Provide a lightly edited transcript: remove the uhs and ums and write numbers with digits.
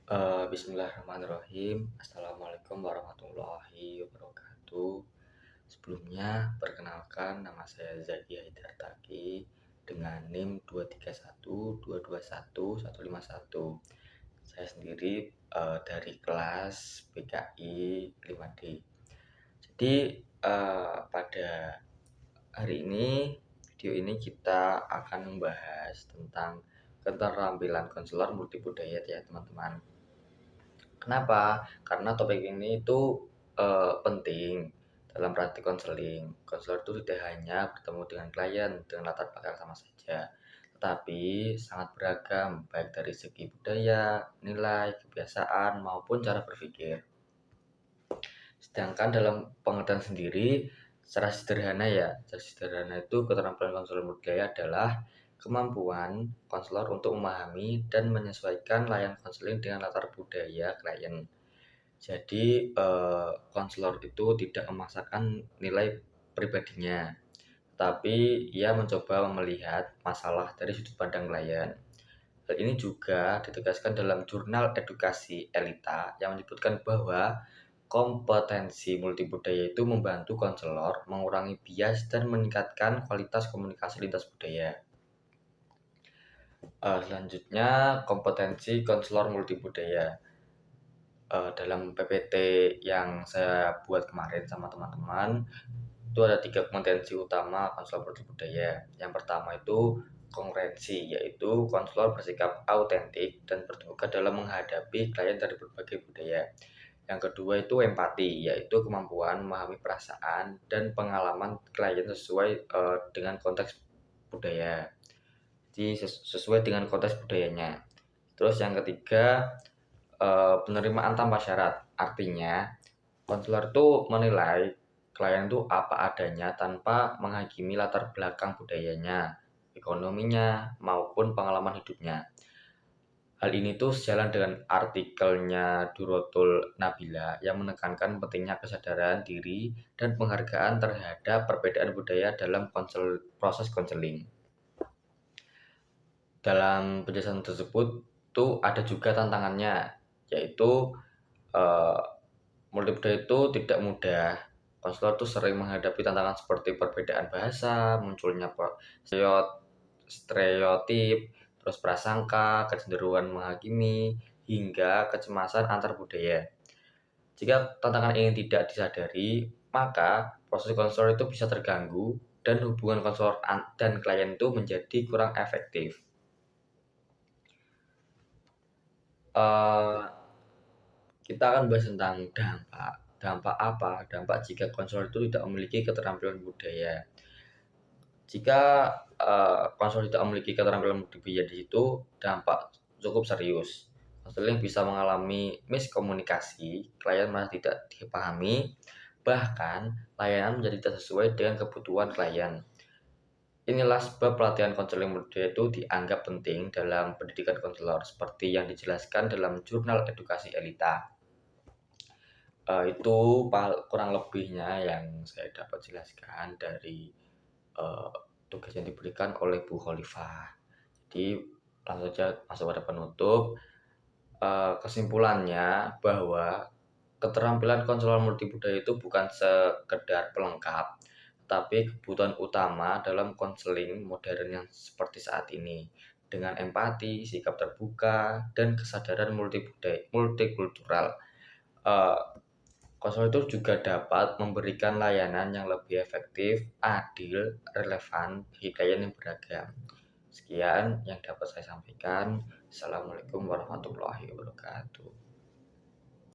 Bismillahirrahmanirrahim. Assalamualaikum warahmatullahi wabarakatuh. Sebelumnya, perkenalkan nama saya Zaki Haidar Taki dengan NIM 231221151. Saya sendiri dari kelas PKI 5D. Jadi pada hari ini, video ini kita akan membahas tentang keterampilan konselor multibudaya ya teman-teman. Kenapa? Karena topik ini itu penting dalam praktik konseling. Konselor itu tidak hanya bertemu dengan klien dengan latar belakang sama saja, tetapi sangat beragam baik dari segi budaya, nilai, kebiasaan maupun cara berpikir. Sedangkan dalam pengertian sendiri, secara sederhana itu keterampilan konselor budaya adalah kemampuan konselor untuk memahami dan menyesuaikan layanan konseling dengan latar budaya klien. Jadi konselor itu tidak memaksakan nilai pribadinya, tapi ia mencoba melihat masalah dari sudut pandang klien. Hal ini juga ditegaskan dalam jurnal edukasi Elita yang menyebutkan bahwa kompetensi multibudaya itu membantu konselor mengurangi bias dan meningkatkan kualitas komunikasi lintas budaya. Selanjutnya, kompetensi konselor multibudaya. Dalam PPT yang saya buat kemarin sama teman-teman, itu ada 3 kompetensi utama konselor multibudaya. Yang pertama itu kongruensi, yaitu konselor bersikap autentik dan terbuka dalam menghadapi klien dari berbagai budaya. Yang kedua itu empati, yaitu kemampuan memahami perasaan dan pengalaman klien sesuai dengan konteks budaya. Jadi sesuai dengan konteks budayanya. Terus yang ketiga, penerimaan tanpa syarat. Artinya, konselor itu menilai klien itu apa adanya tanpa menghakimi latar belakang budayanya, ekonominya, maupun pengalaman hidupnya. Hal ini tuh sejalan dengan artikelnya Durotul Nabila yang menekankan pentingnya kesadaran diri dan penghargaan terhadap perbedaan budaya dalam proses konseling. Dalam penjelasan tersebut tuh ada juga tantangannya, yaitu multibudaya itu tidak mudah. Konselor tuh sering menghadapi tantangan seperti perbedaan bahasa, munculnya stereotip, terus prasangka, kecenderungan menghakimi, hingga kecemasan antar budaya. Jika tantangan ini tidak disadari, maka proses konselor itu bisa terganggu dan hubungan konselor dan klien itu menjadi kurang efektif. Kita akan bahas tentang dampak. Dampak apa? Dampak jika konselor itu tidak memiliki keterampilan budaya. Jika konselor tidak memiliki keterampilan budaya di situ, dampak cukup serius. Konseling bisa mengalami miskomunikasi, klien malah tidak dipahami, bahkan layanan menjadi tidak sesuai dengan kebutuhan klien. Inilah sebab pelatihan konseling budaya itu dianggap penting dalam pendidikan konselor, seperti yang dijelaskan dalam jurnal edukasi Elita. Itu kurang lebihnya yang saya dapat jelaskan dari tugas yang diberikan oleh Bu Khalifah. Jadi langsung saja masuk pada penutup. Kesimpulannya bahwa keterampilan konselor multibudaya itu bukan sekedar pelengkap, tapi kebutuhan utama dalam konseling modern yang seperti saat ini. Dengan empati, sikap terbuka, dan kesadaran multikultural, konselor itu juga dapat memberikan layanan yang lebih efektif, adil, relevan bagi klien yang beragam. Sekian yang dapat saya sampaikan. Assalamualaikum warahmatullahi wabarakatuh.